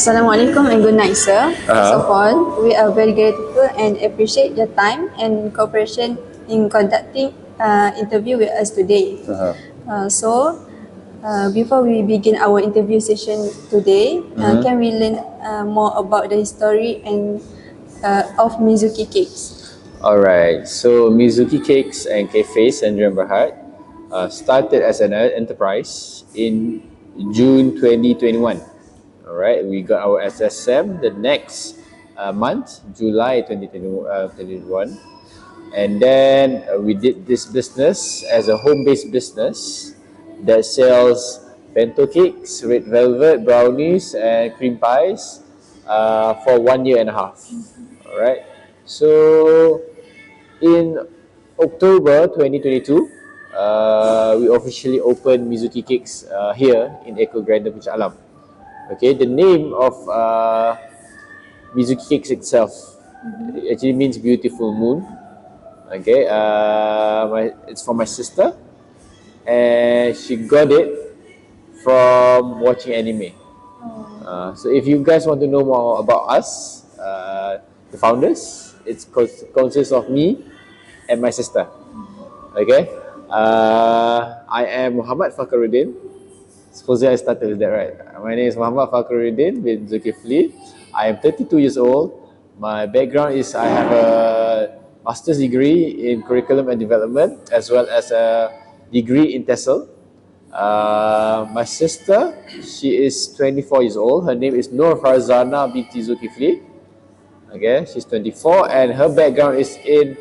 Assalamualaikum and good night, sir. First of all, we are very grateful and appreciate your time and cooperation in conducting interview with us today. Before we begin our interview session today, can we learn more about the history and of Mizuki Cakes? Alright, so Mizuki Cakes and Cafe Sandrian Berhad started as an enterprise in June 2021. Alright, we got our SSM the next month, July 2021. And then we did this business as a home-based business that sells bento cakes, red velvet, brownies, and cream pies for 1 year and a half. Alright, so in October 2022, we officially opened Mizuki Cakes here in Eco Grande Puncak Alam. Okay, the name of Mizuki Cakes itself actually means beautiful moon. Okay, it's from my sister, and she got it from watching anime. So if you guys want to know more about us, the founders, it consists of me and my sister. Okay, I am Muhammad Fakhruddin. Supposedly I started with that, right? My name is Muhammad Fakhruddin bin Zulkifli. I am 32 years old. My background is I have a master's degree in curriculum and development as well as a degree in TESOL. My sister, she is 24 years old. Her name is Nur Farzana binti Zulkifli. Okay, she's 24 and her background is in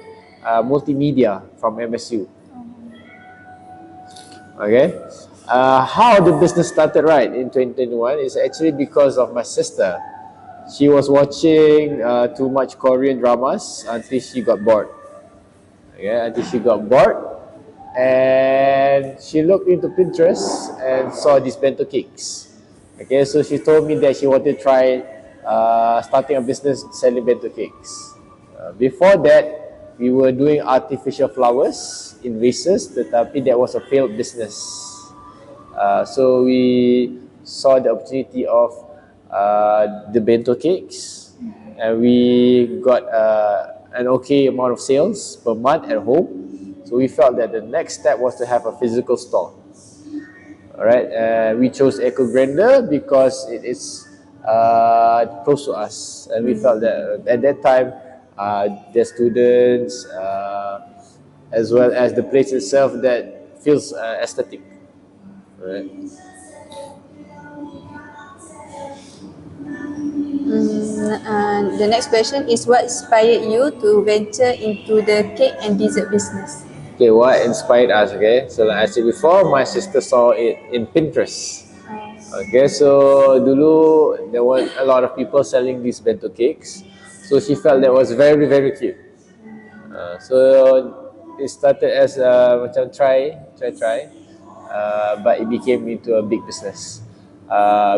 multimedia from MSU. Okay, how the business started right in 2021 is actually because of my sister. She was watching too much Korean dramas until she got bored. Okay, until she got bored, and she looked into Pinterest and saw these bento cakes. Okay, so she told me that she wanted to try starting a business selling bento cakes. Before that, we were doing artificial flowers in vases, tetapi that was a failed business. So we saw the opportunity of the bento cakes, and we got an okay amount of sales per month at home. So we felt that the next step was to have a physical store. Alright, we chose Eco Grande because it is close to us, and we felt that at that time the students as well as the place itself that feels aesthetic. Right. The next question is, what inspired you to venture into the cake and dessert business? Okay, what inspired us? Okay, so like I said before, my sister saw it in Pinterest. Okay, so dulu there were a lot of people selling these bento cakes, so she felt that was very very cute. So it started as macam try, but it became into a big business.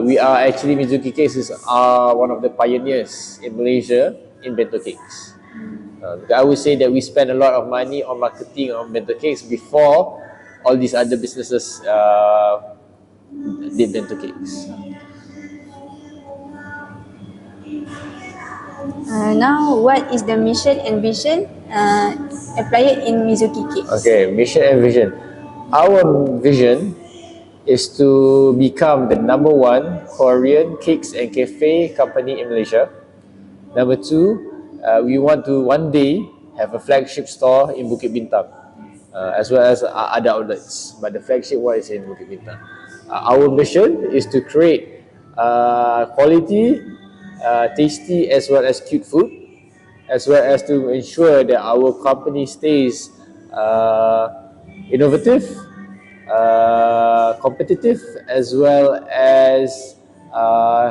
We are actually Mizuki Cakes are one of the pioneers in Malaysia in bento cakes. I would say that we spend a lot of money on marketing on bento cakes before all these other businesses did bento cakes. Now, what is the mission and vision applied in Mizuki Cakes? Okay, mission and vision. Our vision is to become the number one Korean cakes and cafe company in Malaysia. Number two, we want to one day have a flagship store in Bukit Bintang, as well as other outlets, but the flagship one is in Bukit Bintang. Our mission is to create quality, tasty as well as cute food, as well as to ensure that our company stays innovative, competitive, as well as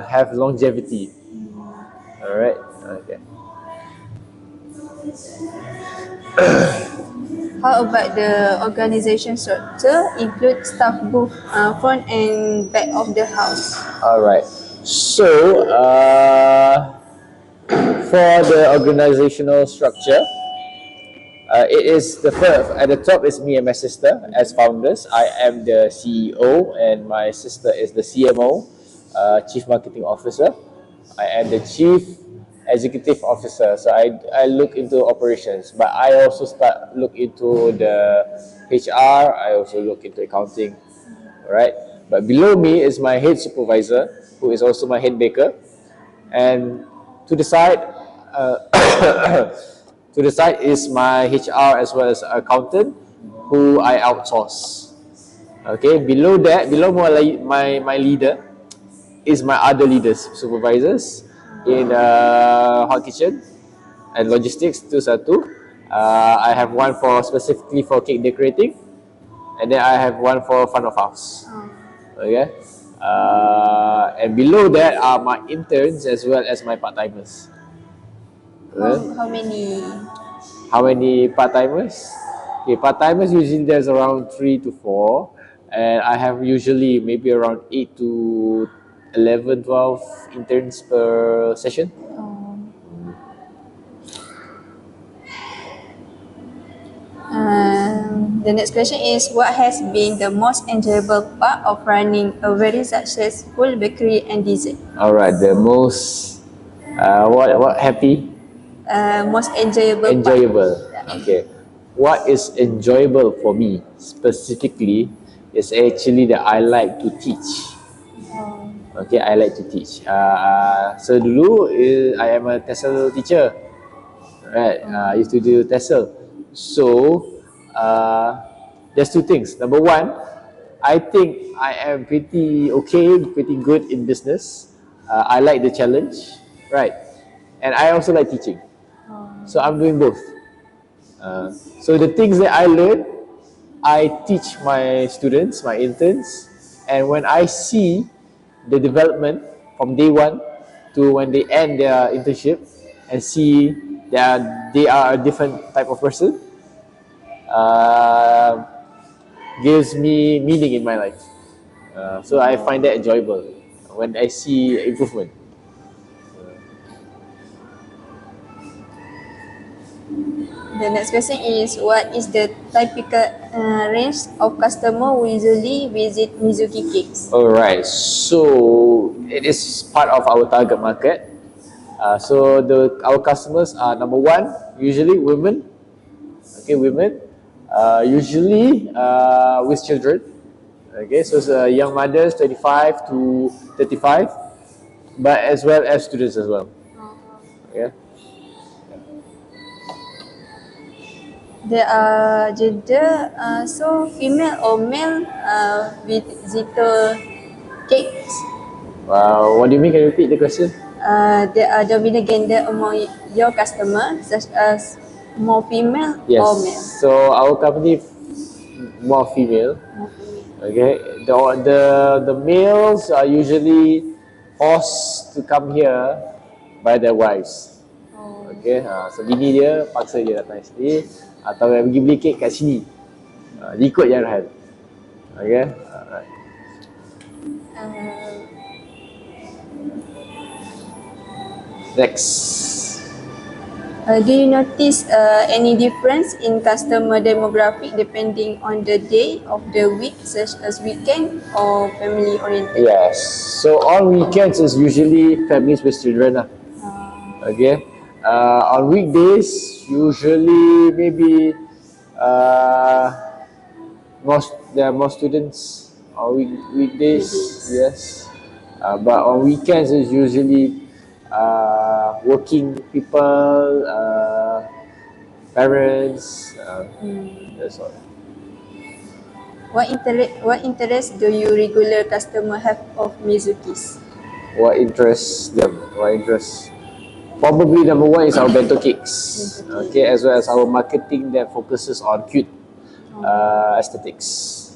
have longevity. Alright, okay. How about the organization structure? Include staff booth, front and back of the house. Alright, so for the organizational structure, it is the first, at the top is me and my sister as founders. I am the CEO and my sister is the CMO, Chief Marketing Officer. I am the chief executive officer. So I look into operations, but I also look into the HR. I also look into accounting. All right. But below me is my head supervisor, who is also my head baker, and to the side, to the side is my HR as well as accountant, who I outsource. Okay. Below that, below my leader is my other leaders, supervisors in hot kitchen and logistics tu satu. I have one for specifically for cake decorating, and then I have one for front of house. Okay. And below that are my interns as well as my part timers. How many? How many part timers? Okay, part timers usually there's around 3 to 4, and I have usually maybe around 8 to 11, 12 interns per session. The next question is, what has been the most enjoyable part of running a very successful bakery and dessert? All right, the most what happy Most enjoyable part. enjoyable. Okay, what is enjoyable for me specifically is actually that I like to teach. Okay, I like to teach. So dulu I am a TESOL teacher. Right, I used to do TESOL. So there's two things. Number one, I think I am pretty okay, pretty good in business. I like the challenge, right? And I also like teaching. So I'm doing both. So the things that I learn, I teach my students, my interns, and when I see the development from day one to when they end their internship and see that they are a different type of person, uh, gives me meaning in my life. So I find that enjoyable when I see improvement. The next question is, what is the typical range of customer who usually visit Mizuki Cakes? Alright, so it is part of our target market. So our customers are number one, usually women. Okay, women, usually with children. Okay, so it's young mothers, 25 to 35, but as well as students as well. Okay. There are gender, so female or male visitor cakes. What do you mean? Can you repeat the question? There are dominant gender among your customers, such as more female Yes. or male. So our company more female. Okay. The males are usually forced to come here by their wives. Okay. So bini dia paksa dia datang sini atau yang pergi beli kek kat sini. Dia ikut je arahan. Okay. Alright. Next. Do you notice any difference in customer demographic depending on the day of the week, such as weekend or family oriented? Yes. So on weekends is usually families with children lah. Okay. On weekdays, usually maybe there are more students on weekdays. Yes. But on weekends is usually working people, parents. That's all. What interest do you regular customer have of Mizuki's? What interests them? What interests? Probably number one is our bento cakes. Okay, as well as our marketing that focuses on cute aesthetics.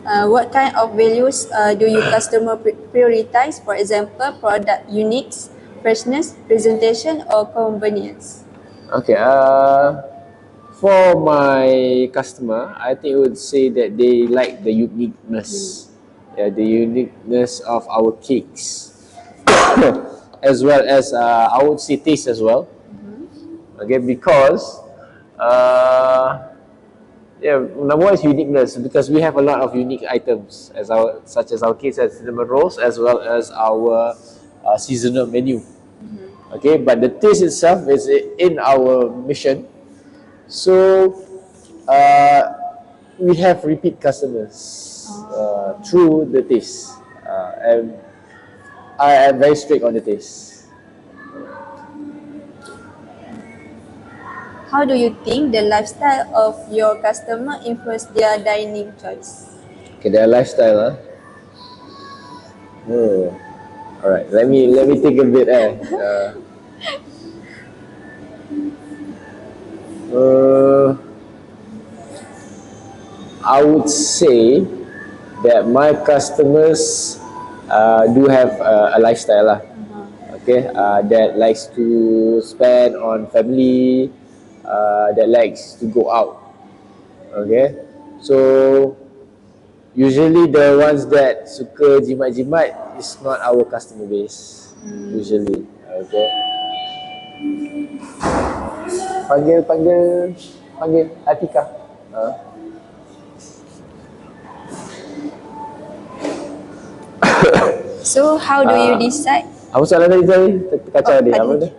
What kind of values do you customer prioritize? For example, product uniqueness, freshness, presentation, or convenience? Okay. For my customer, I think I would say that they like the uniqueness. Yeah, the uniqueness of our cakes. As well as I would say taste as well. Okay, because Yeah, number one is uniqueness because we have a lot of unique items such as our cakes and cinnamon rolls as well as our seasonal menu. Okay, but the taste itself is in our mission. So we have repeat customers through the taste, and I am very strict on the taste. How do you think the lifestyle of your customer influence their dining choice? Okay, their lifestyle, huh? Oh, all right. Let me think a bit. Uh, I would say that my customers do have a lifestyle lah. Okay, that likes to spend on family, that likes to go out. Okay, so usually the ones that suka jimat-jimat is not our customer base. Usually, okay. Panggil Atika. So how do you decide? Apa soalan tadi? Kacau dia. Apa tu?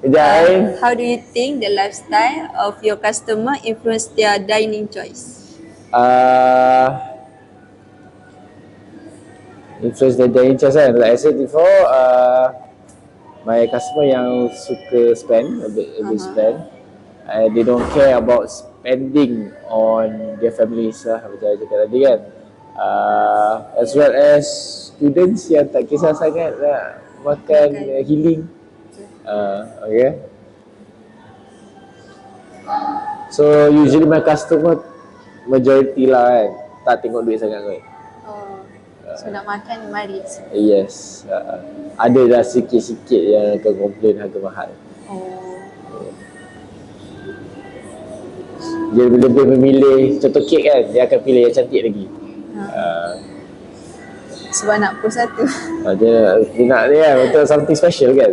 Kejap. How do you think the lifestyle of your customer influence their dining choice? Influence the interest kan. Like I said before, my customer yang suka spend a bit spend, they don't care about spending on their families lah, macam I cakap tadi kan. As well as students yang tak kisah sangat nak makan healing. Okay. So usually my customer majority lah kan, tak tengok duit sangat kot. So nak makan mari. Yes. Ada dah sikit-sikit yang akan komplain harga mahal. Dia lebih memilih, contoh kek kan, dia akan pilih yang cantik lagi. Sebab nak pun satu. Dia nak ni kan, untuk something special kan.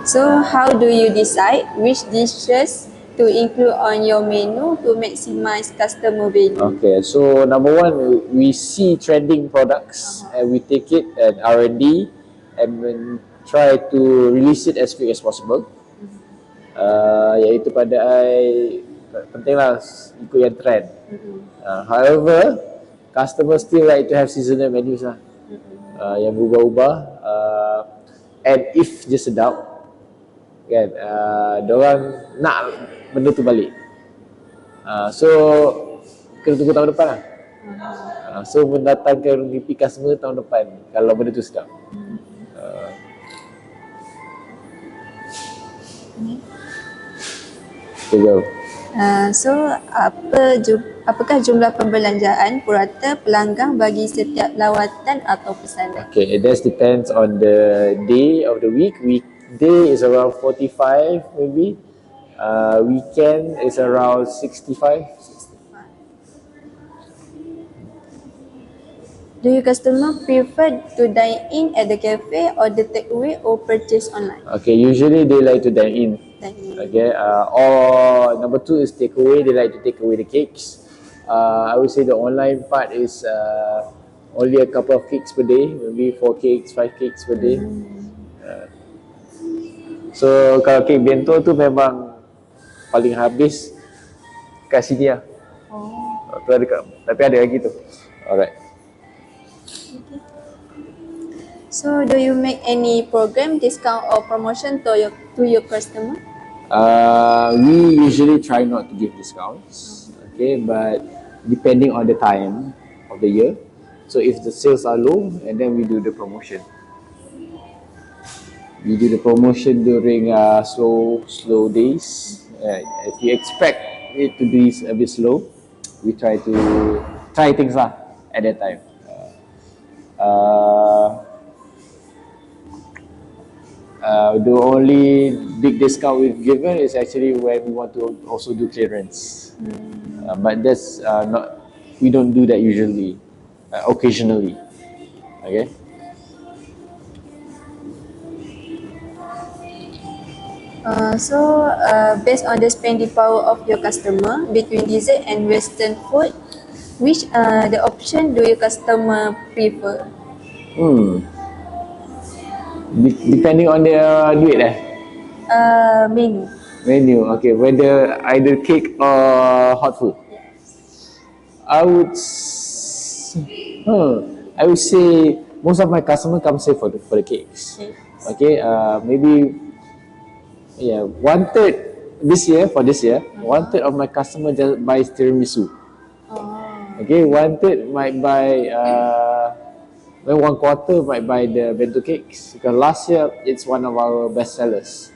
So how do you decide which dishes to include on your menu to maximize customer value? Okay, so number one, we see trending products and we take it and R&D and then try to release it as quick as possible. Iaitu penting lah ikut yang trend. However, customers still like to have seasonal menus lah, yang berubah-ubah, and if je sedap kan, diorang nak benda tu balik. So kena tunggu tahun depan lah. So mendatangkan repeat customer tahun depan kalau benda tu sedap. Okay, go. So apakah jumlah pembelanjaan purata pelanggan bagi setiap lawatan atau pesanan? Okay, it just depends on the day of the week. Weekday is around 45 maybe. Weekend is around 65. Do your customer prefer to dine in at the cafe or the takeaway or purchase online? Okay, usually they like to dine in. Okay, or number two is takeaway. They like to take away the cakes. I would say the online part is only a couple of cakes per day, maybe 4 cakes, 5 cakes per day. So kalau kek bento tu memang paling habis kat sini lah. Tu ada tapi ada lagi tu. Alright. So do you make any program, discount or promotion to your customer? We usually try not to give discounts, okay, but depending on the time of the year. So if the sales are low, and then we do the promotion. We do the promotion during slow days. If we expect it to be a bit slow, we try things lah at that time. The only big discount we've given is actually when we want to also do clearance, but that's we don't do that usually, occasionally. Okay. Based on the spending power of your customer between dessert and western food, which the option do your customer prefer? Hmm. Depending on their duit Menu. menu. Okay, whether either cake or hot food. I would, I would say most of my customer come say for the cakes. Okay. Okay, maybe yeah, one third this year for this year. One third of my customer just buys tiramisu. Oh. Okay, one third might buy. Well, one quarter might buy the bento cakes because last year it's one of our best sellers.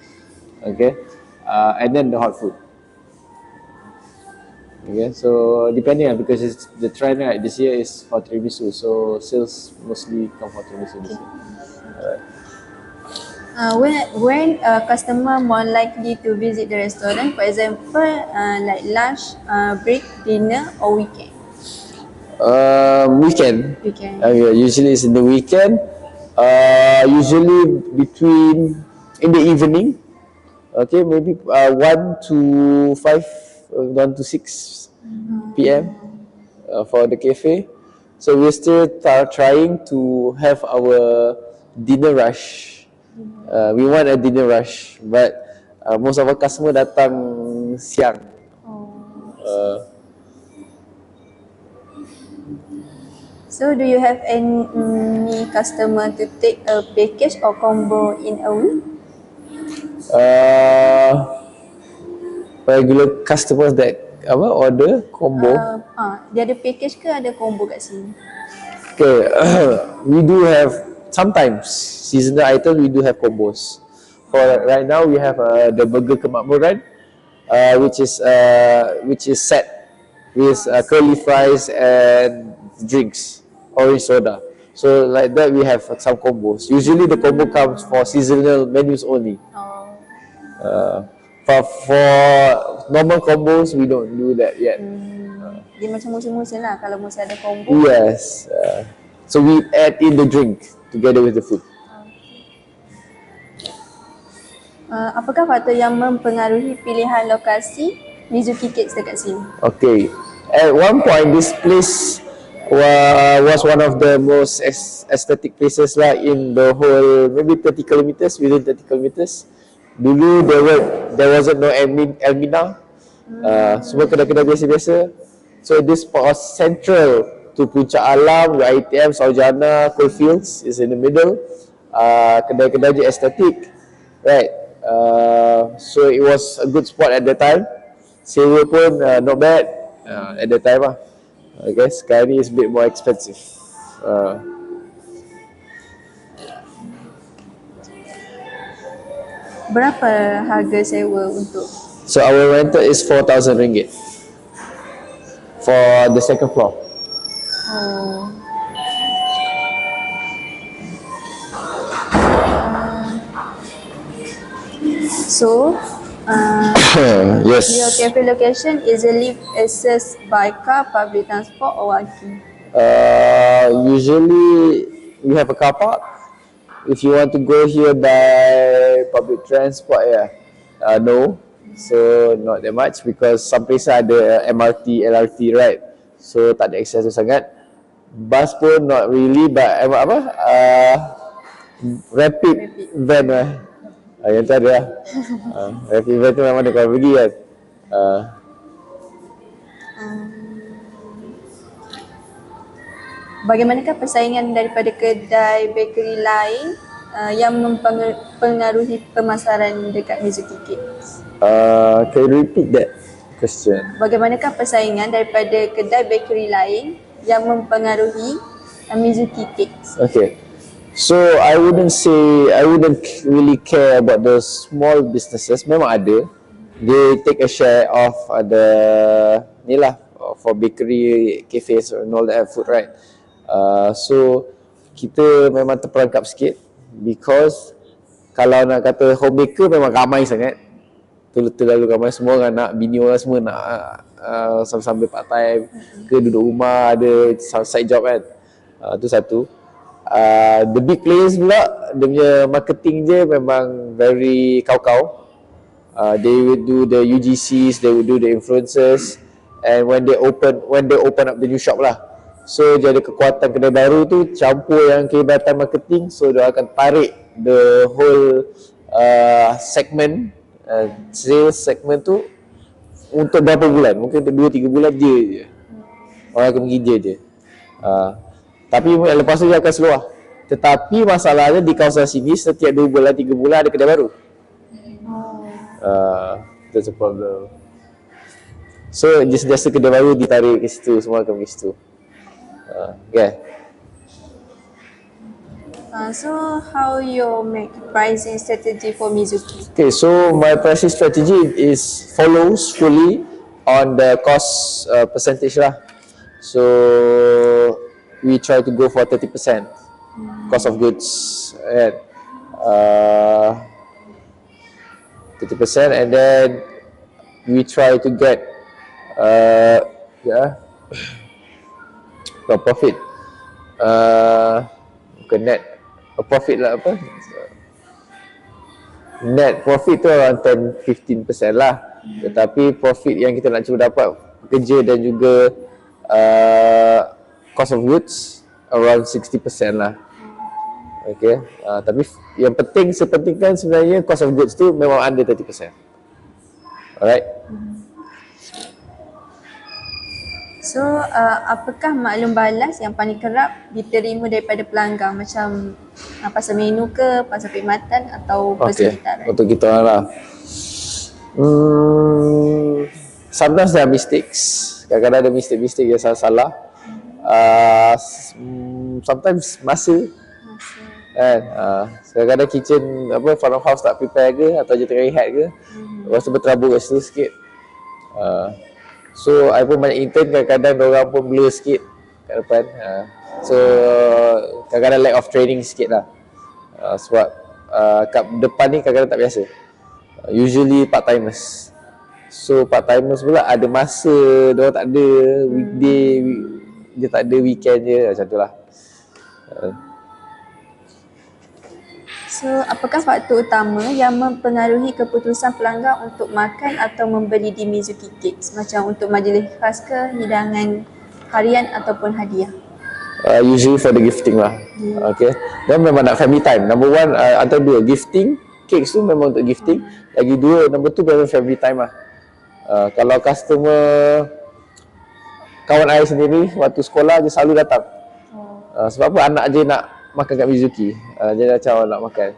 Okay, and then the hot food. Okay, so depending because it's the trend right this year is for tiramisu, so sales mostly come for tiramisu this year. Alright. When a customer more likely to visit the restaurant, for example, like lunch, break, dinner, or weekend? Weekend. Weekend. Yeah, usually it's in the weekend. Usually between in the evening. Okay, maybe 1 to 5, 1 to 6 p.m. For the cafe. So we're still trying to have our dinner rush. We want a dinner rush, but most of our customer datang siang. Oh. Uh, So do you have any customer to take a package or combo in a week? uh, Regular customers that order combo. Dia ada package ke ada combo kat sini? Okay, we do have sometimes seasonal items. We do have combos. For right now, we have the burger kemakmuran, which is set with curly fries and drinks, orange soda. So like that, we have some combos. Usually, the combo comes for seasonal menus only. Oh. For normal combos, we don't do that yet. Dia macam musim-musim lah kalau musim ada combo. Yes. So we add in the drink together with the food. Apakah faktor yang mempengaruhi pilihan lokasi Mizuki Cakes dekat sini? Okay. At one point, this place was one of the most aesthetic places lah in the whole, maybe 30 kilometers, within 30 kilometers. Dulu there wasn't no Elmina. Semua kedai-kedai biasa-biasa. So this spot was central to Puncak Alam, your ITM, Saujana, Coalfields is in the middle. Kedai-kedai je estetik, right? So it was a good spot at the time. Sewa pun not bad at the time lah. I guess sekarang ni is a bit more expensive. Berapa harga sewa untuk? So our rental is 4,000 ringgit for the second floor. Oh. So, Yes. your cafe location easily accessed by car, public transport, or walking? Usually we have a car park. If you want to go here by public transport, no. So not that much because some places ada MRT, LRT, right? So tak ada access tu sangat. Bus pun not really, but rapid van lah. Yang tu ada lah. Rapid van tu memang ada kalau pergi kan. Bagaimanakah persaingan daripada kedai bakery lain yang mempengaruhi pemasaran dekat Mizuki Cakes? Can you repeat that question? Bagaimanakah persaingan daripada kedai bakery lain yang mempengaruhi Mizuki Cakes? Okay. So I wouldn't really care about the small businesses. Memang ada. They take a share of the ni lah for bakery, cafes and all that food, right? So kita memang terperangkap sikit because kalau nak kata homemaker memang ramai sangat. Terlalu ramai, semua orang nak, bini orang semua nak sambil part time ke duduk rumah ada side job kan. Tu satu. The big players pula dia punya marketing je memang very kau-kau. They would do the UGCs, they would do the influencers, and when they open up the new shop lah. So dia ada kekuatan kedai baru tu campur yang kehebatan marketing, so dia akan tarik the whole segment, sales segment tu untuk berapa bulan, mungkin untuk 2-3 bulan je orang akan pergi je. Tapi lepas tu dia akan slow lah. Tetapi masalahnya di kawasan sini setiap 2 bulan 3 bulan ada kedai baru. That's a problem. So jasa kedai baru ditarik ke situ, semua akan pergi situ. So how you make pricing strategy for Mizuki? Okay, so my pricing strategy is follows fully on the cost percentage lah. So we try to go for 30% cost of goods, and 30%, and then we try to get profit, bukan net, profit lah, apa, net profit tu around 10-15% lah. Tetapi profit yang kita nak cuba dapat kerja dan juga cost of goods around 60% lah. Okay, tapi yang sepentingkan sebenarnya cost of goods tu memang under 30%. Alright. So apakah maklum balas yang paling kerap diterima daripada pelanggan, macam pasal menu ke, pasal perkhidmatan atau persekitaran? Untuk kita orang lah, sometimes there are mistakes. Kadang-kadang ada mistake yang salah. Sometimes masa kan, kadang-kadang kitchen front of house tak prepare ke, atau je tengah rehat ke, lepas tu berterabur kat situ sikit. So I pun banyak intern, kadang-kadang diorang pun blur sikit kat depan. So kadang-kadang lack of training sikit lah. Sebab kat depan ni kadang-kadang tak biasa. Usually part-timers. So part-timers pula ada masa, diorang tak ada weekday, dia tak ada weekend je, macam tu lah. So apakah faktor utama yang mempengaruhi keputusan pelanggan untuk makan atau membeli di Mizuki Cakes? Macam untuk majlis khas ke, hidangan harian ataupun hadiah? Usually for the gifting lah. Okay. Dan memang nak family time. Number one, antara dua, gifting, cakes tu memang untuk gifting. Lagi dua, number two memang family time lah. Kalau customer, kawan saya sendiri, waktu sekolah dia selalu datang. Sebab apa? Anak je nak makan kat Mizuki. Dia macam nak makan.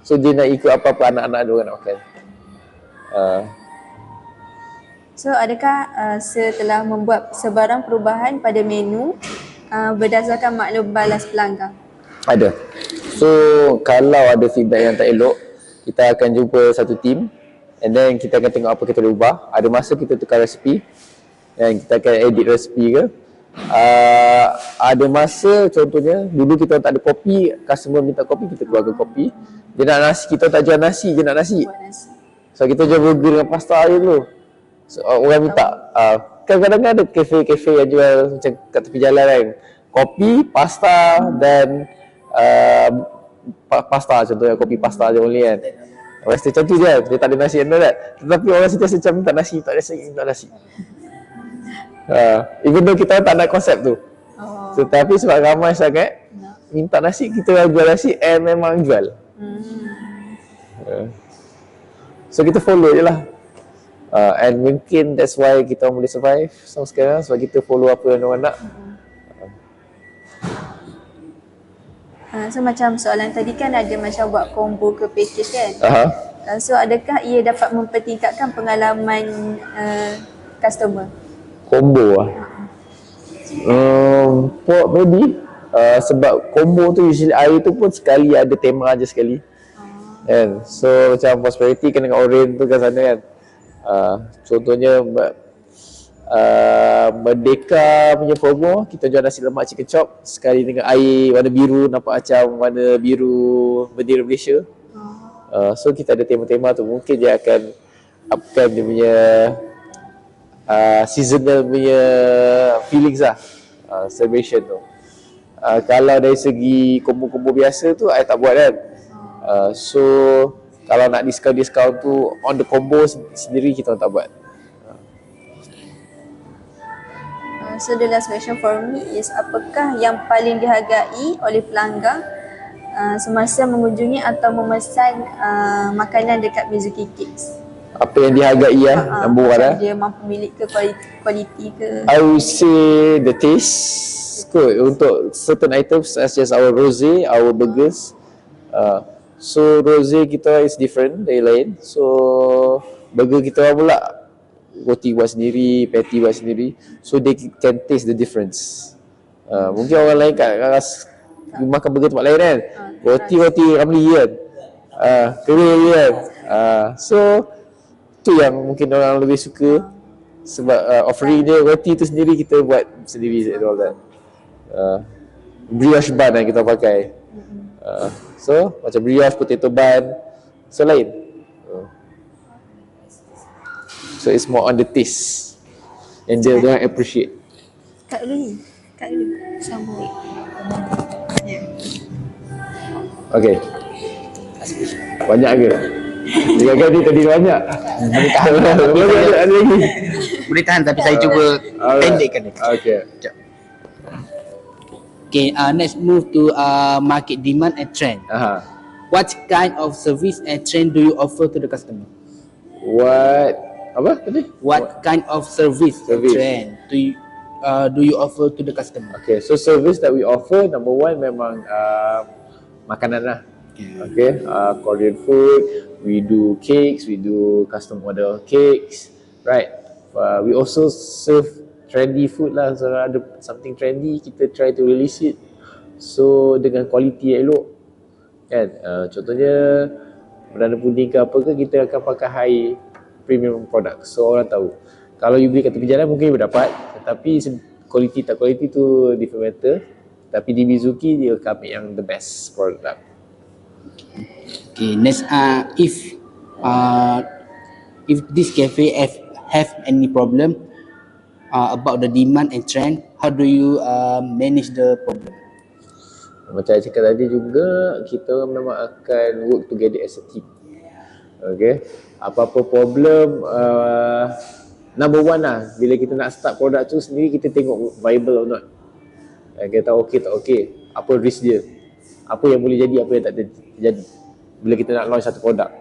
So dia nak ikut apa-apa anak-anak dia orang nak makan. So adakah setelah membuat sebarang perubahan pada menu berdasarkan maklum balas pelanggan? Ada. So kalau ada feedback yang tak elok, kita akan jumpa satu team, and then kita akan tengok apa kita boleh ubah. Ada masa kita tukar resipi, dan kita akan edit resipi ke. Ada masa, contohnya dulu kita tak ada kopi, customer minta kopi, kita keluarkan kopi. Dia nak nasi, kita tak jual nasi, dia nak nasi. So kita jual burger dengan pasta je dulu. So orang minta, kadang-kadang ada kafe-kafe yang jual macam kat tepi jalan kan, kopi, pasta dan pasta, contohnya kopi pasta je only kan. Orang macam tu je, dia tak ada nasi yang kan. Tetapi orang sentiasa macam minta nasi, tak ada nasi. Even though kita tak nak konsep tu. Tetapi sebab ramai sangat minta nasi, kita jual nasi and memang jual. So kita follow je lah. And mungkin that's why kita boleh survive sampai sekarang, sebab kita follow apa yang orang nak. So macam soalan tadi kan ada macam buat combo ke package kan. So adakah ia dapat mempertingkatkan pengalaman customer? Combo lah. Maybe sebab combo tu usually air tu pun sekali ada tema je sekali. Kan? So macam prosperity kan dengan orange tu kat sana kan. Contohnya Merdeka punya promo, kita jual nasi lemak chicken chop sekali dengan air warna biru, nampak macam warna biru bendera Malaysia. So kita ada tema-tema tu, mungkin dia akan upkan dia punya seasonal punya feelings lah, celebration tu. Kalau dari segi combo-combo biasa tu I tak buat kan. So Kalau nak diskaun tu on the combo sendiri kita tak buat. So the last question for me is, apakah yang paling dihargai oleh pelanggan semasa mengunjungi atau memesan makanan dekat Mizuki Cakes? Apa yang dihargai number one macam dia mampu milik ke, kualiti ke? I would say the taste good untuk certain items such as our rosé, our burgers. So rosé kita is different dari lain. So burger kita pula roti buat sendiri, patty buat sendiri. So they can taste the difference. Mungkin orang lain kat makan burger tempat lain kan, roti Ramli kan, kering kan. So tu yang mungkin orang lebih suka, sebab offering dia roti tu sendiri kita buat sendiri and all that. Brioche bun yang kita pakai. So macam brioche, potato bun, so lain. So it's more on the taste and dia orang appreciate. Kat dulu sambung. Okay. Banyak ke? Tiga kali tadi banyak. Boleh tahan. Ada lagi. Boleh tahan tapi saya cuba pendekkan ni. Okay. Okay, next move to market demand and trend. What kind of service and trend do you offer to the customer? What kind of service and trend do you offer to the customer? Okay, so service that we offer, number one memang makanan lah. Okay, Korean food, we do cakes, we do custom model cakes, right? We also serve trendy food lah. So ada something trendy, kita try to release it so dengan quality yang elok kan. Contohnya banana pudding ke apa ke, kita akan pakai high premium product, so orang tahu. Kalau you beli kat tepi jalan mungkin you dapat, tetapi quality tak quality tu different matter. Tapi di Mizuki dia akan ambil yang the best product. Okay, next if this cafe have any problem about the demand and trend, how do you manage the problem? Macam saya cakap tadi juga, kita memang akan work together as a team. Okay, apa-apa problem, number one lah, bila kita nak start produk tu sendiri, kita tengok viable or not. Kita okay tak okay, apa risk dia, apa yang boleh jadi, apa yang tak jadi bila kita nak launch satu produk.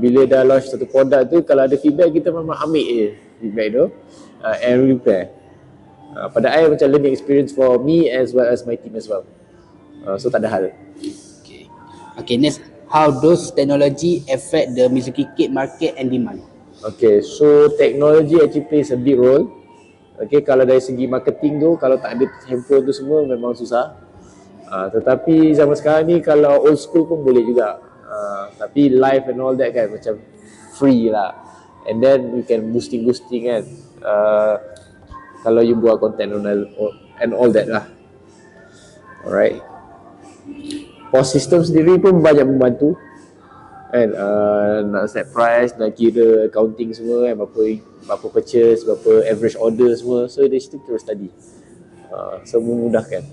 Bila dah launch satu produk tu, kalau ada feedback, kita memang ambil feedback tu and repair. Pada I macam learning experience for me as well as my team as well. So tak ada hal. Okay, next, how does technology affect the Mizuki cake market and demand? Okay, so technology actually plays a big role. Okay, kalau dari segi marketing tu, kalau tak ada handphone tu semua memang susah. Tetapi zaman sekarang ni kalau old school pun boleh juga. Tapi live and all that kan macam free lah. And then you can boosting kan. Kalau you buat content and all that lah. Alright. POS system sendiri pun banyak membantu kan, nak set price, nak kira accounting semua kan, berapa purchase, berapa average order semua. So dari situ kita study, so memudahkan.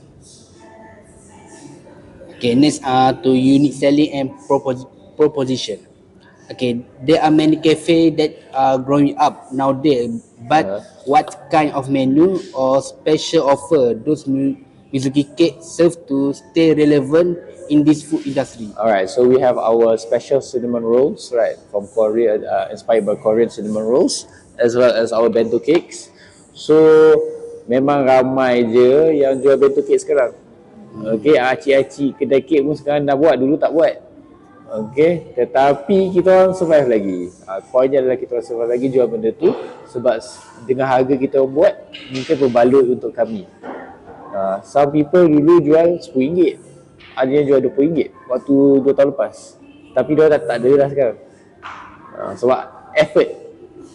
Okay, next to unique selling and proposition. Okay, there are many cafe that are growing up nowadays, but what kind of menu or special offer those Mizuki cake serve to stay relevant in this food industry? Alright, so we have our special cinnamon rolls, right, from Korea, inspired by Korean cinnamon rolls, as well as our bento cakes. So memang ramai je yang jual bento cake sekarang. Okay, acik-acik kedai kek pun sekarang dah buat, dulu tak buat. Okay, tetapi kita orang survive lagi. Poinnya adalah kita orang survive lagi jual benda tu, sebab dengan harga kita orang buat mungkin berbalut untuk kami. Some people dulu jual RM10, ada yang jual RM20 waktu 2 tahun lepas. Tapi dia tak ada dah sekarang. Sebab effort